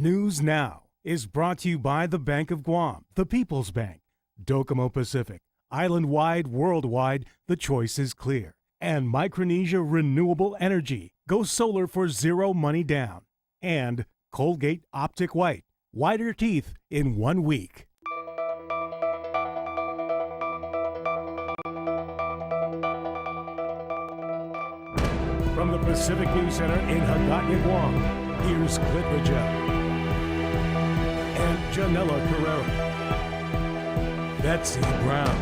News Now is brought to you by the Bank of Guam, the People's Bank, Docomo Pacific, island-wide, worldwide, the choice is clear. And Micronesia Renewable Energy, go solar for zero money down. And Colgate Optic White, whiter teeth in 1 week. From the Pacific News Center in Hagåtña, Guam, here's Clint Rogel and Janella Carrera, Betsy Brown,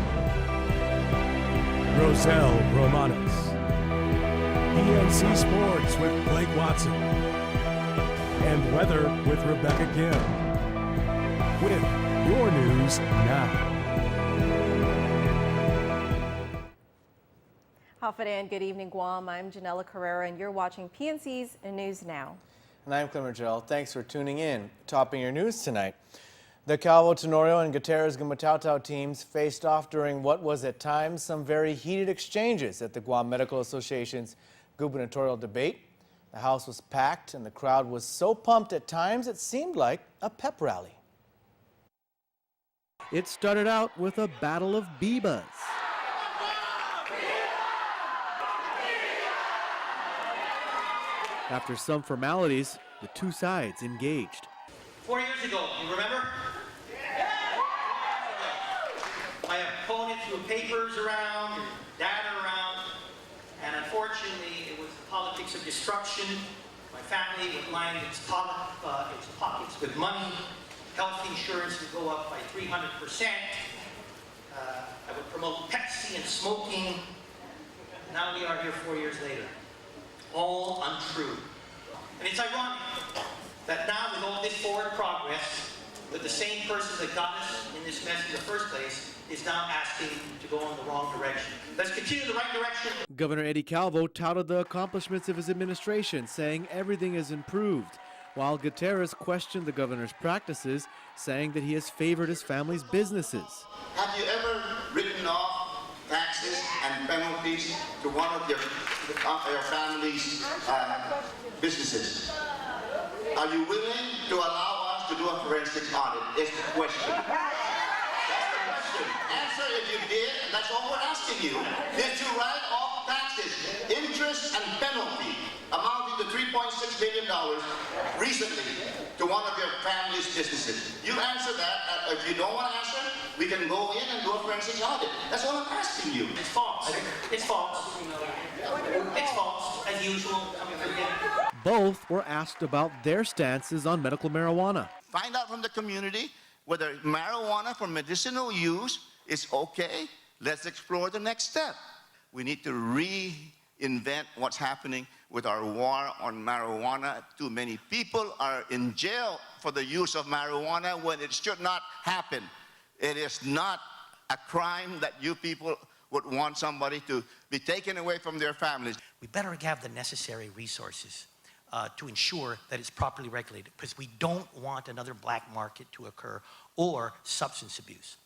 Roselle Romanes, PNC Sports with Blake Watson, and weather with Rebecca Kim. With your news now. Hafadan, good evening, Guam. I'm Janella Carrera, and you're watching PNC's News Now. And I'm Clint Rogel. Thanks for tuning in. Topping your news tonight. The Calvo Tenorio and Gutierrez Gumatao teams faced off during what was at times some very heated exchanges at the Guam Medical Association's gubernatorial debate. The house was packed and the crowd was so pumped at times it seemed like a pep rally. It started out with a battle of bebas. After some formalities, the two sides engaged. 4 years ago, you remember? My opponent threw papers around, data around, and unfortunately, it was the politics of destruction. My family would line its pockets with money. Health insurance would go up by 300%. I would promote Pepsi and smoking. Now we are here 4 years later. All untrue. And it's ironic that now with all this forward progress, that the same person that got us in this mess in the first place is now asking to go in the wrong direction. Let's continue the right direction. Governor Eddie Calvo touted the accomplishments of his administration, saying everything is improved, while Gutierrez questioned the governor's practices, saying that he has favored his family's businesses. Have you ever written off taxes and penalties to one of your family's businesses? Are you willing to allow us to do a forensic audit? Is the question. That's the question. Answer if you did, and that's all we're asking you. Did you write off taxes, interest, and penalty amounting to $3.6 billion recently to one of your family's businesses? You answer that. If you don't want to answer, we can go in and do a forensic audit. That's all I'm asking you. It's false. It's false. It's false, as usual, coming from him. Both were asked about their stances on medical marijuana. Find out from the community whether marijuana for medicinal use is okay. Let's explore the next step. We need to reinvent what's happening with our war on marijuana. Too many people are in jail for the use of marijuana when it should not happen. It is not a crime that you people would want somebody to be taken away from their families. We better have the necessary resources to ensure that it's properly regulated, because we don't want another black market to occur or substance abuse.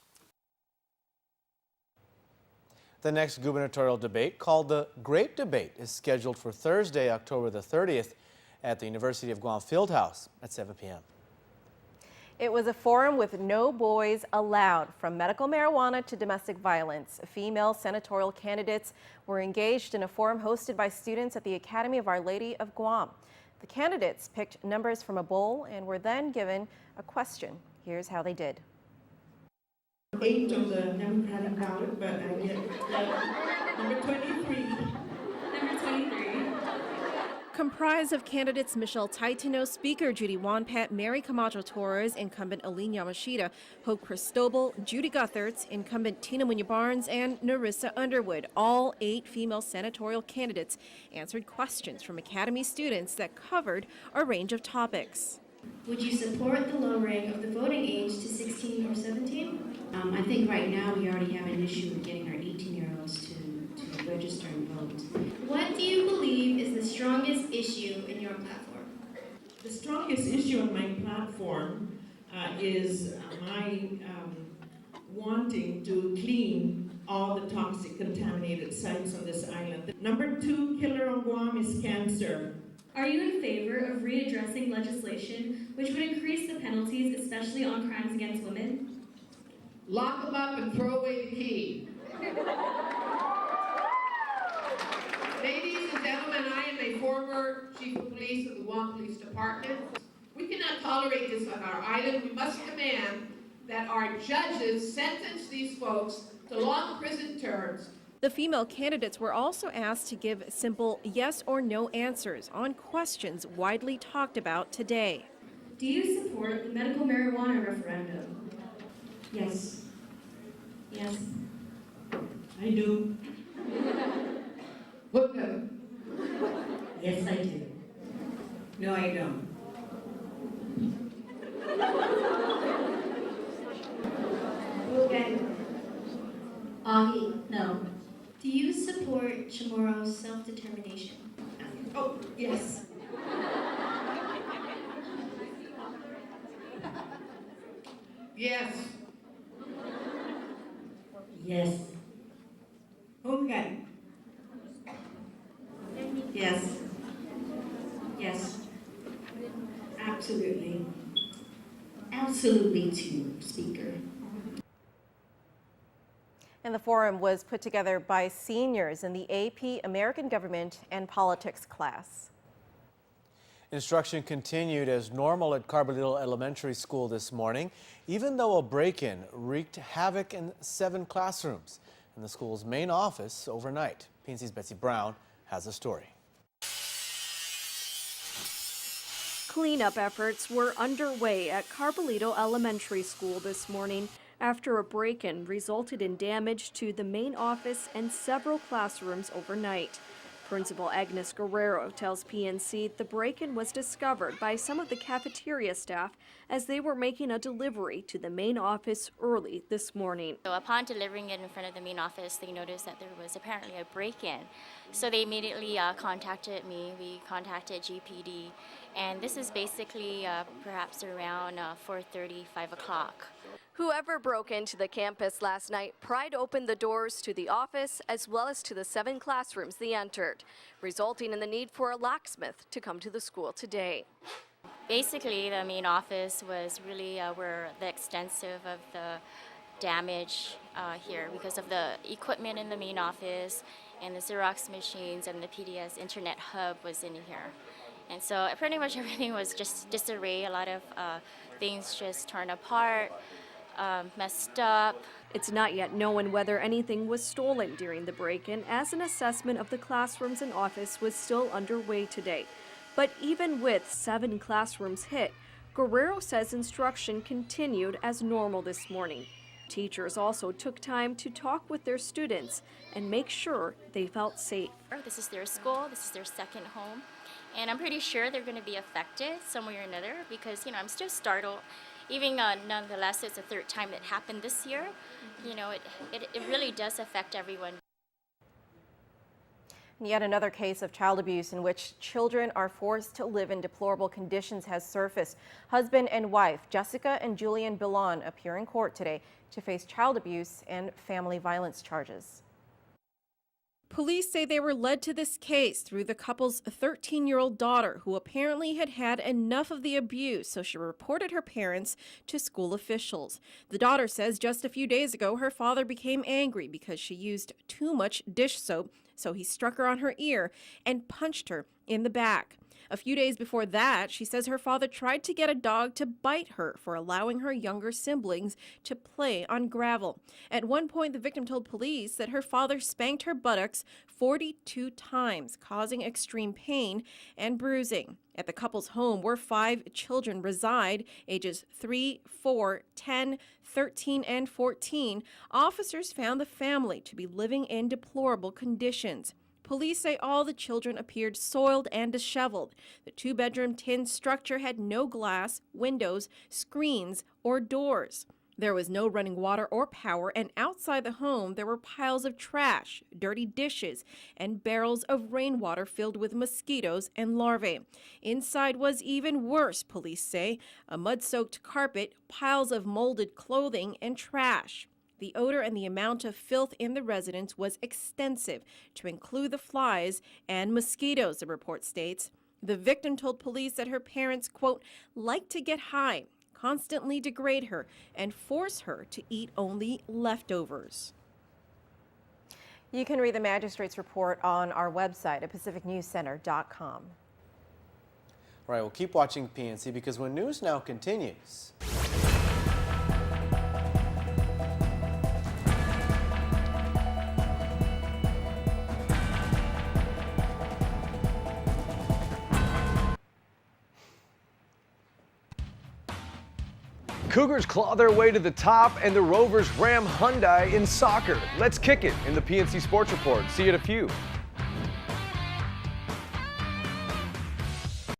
The next gubernatorial debate, called the Great Debate, is scheduled for Thursday, October the 30th at the University of Guam Fieldhouse at 7 p.m. It was a forum with no boys allowed. From medical marijuana to domestic violence, female senatorial candidates were engaged in a forum hosted by students at the Academy of Our Lady of Guam. The candidates picked numbers from a bowl and were then given a question. Here's how they did. 8 on the Democratic ballot, but I get number 23. Number 23. Comprised of candidates Michelle Taitino, Speaker Judy Wonpat, Mary Camacho Torres, incumbent Aline Yamashita, Hope Cristobal, Judy Guthertz, incumbent Tina Munya Barnes, and Narissa Underwood. All 8 female senatorial candidates answered questions from Academy students that covered a range of topics. Would you support the lowering of the voting age to 16 or 17? I think right now we already have an issue with getting our 18-year-olds to register and vote. What do you believe is the strongest issue in your platform? The strongest issue on my platform is my wanting to clean all the toxic contaminated sites on this island. The number 2 killer on Guam is cancer. Are you in favor of readdressing legislation which would increase the penalties, especially on crimes against women? Lock them up and throw away the key. Ladies and gentlemen, I am a former chief of police of the Guam Police Department. We cannot tolerate this on our island. We must demand that our judges sentence these folks to long prison terms. The female candidates were also asked to give simple yes or no answers on questions widely talked about today. Do you support the medical marijuana referendum? Yes. Yes. I do. Look at them. Yes, I do. No, I don't. Okay. No. Do you support Chamorro's self-determination? Oh, yes. Yes. Yes. Okay. Yes. Yes. Absolutely. Absolutely too, Speaker. And the forum was put together by seniors in the AP American Government and Politics class. Instruction continued as normal at Carbolito Elementary School this morning, even though a break-in wreaked havoc in 7 classrooms in the school's main office overnight. PNC's Betsy Brown has a story. Cleanup efforts were underway at Carbolito Elementary School this morning after a break-in resulted in damage to the main office and several classrooms overnight. Principal Agnes Guerrero tells PNC the break-in was discovered by some of the cafeteria staff as they were making a delivery to the main office early this morning. So upon delivering it in front of the main office, they noticed that there was apparently a break-in. So they immediately contacted me. We contacted GPD, and this is basically perhaps around 4:30, 5 o'clock. Whoever broke into the campus last night pried open the doors to the office as well as to the 7 classrooms they entered, resulting in the need for a locksmith to come to the school today. Basically, the main office was really where the extensive of the damage here because of the equipment in the main office and the Xerox machines and the PDS internet hub was in here. And so pretty much everything was just disarray, a lot of things just torn apart. Messed up. It's not yet known whether anything was stolen during the break-in, as an assessment of the classrooms and office was still underway today. But even with 7 classrooms hit, Guerrero says instruction continued as normal this morning. Teachers also took time to talk with their students and make sure they felt safe. This is their school, this is their second home, and I'm pretty sure they're going to be affected some way or another because, I'm still startled. Even nonetheless, it's the 3rd time that happened this year. It really does affect everyone. Yet another case of child abuse in which children are forced to live in deplorable conditions has surfaced. Husband and wife Jessica and Julian Billon appear in court today to face child abuse and family violence charges. Police say they were led to this case through the couple's 13-year-old daughter, who apparently had had enough of the abuse, so she reported her parents to school officials. The daughter says just a few days ago her father became angry because she used too much dish soap, so he struck her on her ear and punched her in the back. A few days before that, she says her father tried to get a dog to bite her for allowing her younger siblings to play on gravel. At one point, the victim told police that her father spanked her buttocks 42 times, causing extreme pain and bruising. At the couple's home, where 5 children reside, ages 3, 4, 10, 13, and 14, officers found the family to be living in deplorable conditions. Police say all the children appeared soiled and disheveled. The 2-bedroom tin structure had no glass, windows, screens, or doors. There was no running water or power, and outside the home there were piles of trash, dirty dishes, and barrels of rainwater filled with mosquitoes and larvae. Inside was even worse, police say. A mud-soaked carpet, piles of molded clothing, and trash. The odor and the amount of filth in the residence was extensive, to include the flies and mosquitoes, the report states. The victim told police that her parents, quote, like to get high, constantly degrade her, and force her to eat only leftovers. You can read the magistrate's report on our website at pacificnewscenter.com. All right, we'll keep watching PNC because when News Now continues. Cougars claw their way to the top, and the Rovers ram Hyundai in soccer. Let's kick it in the PNC Sports Report. See you at a few.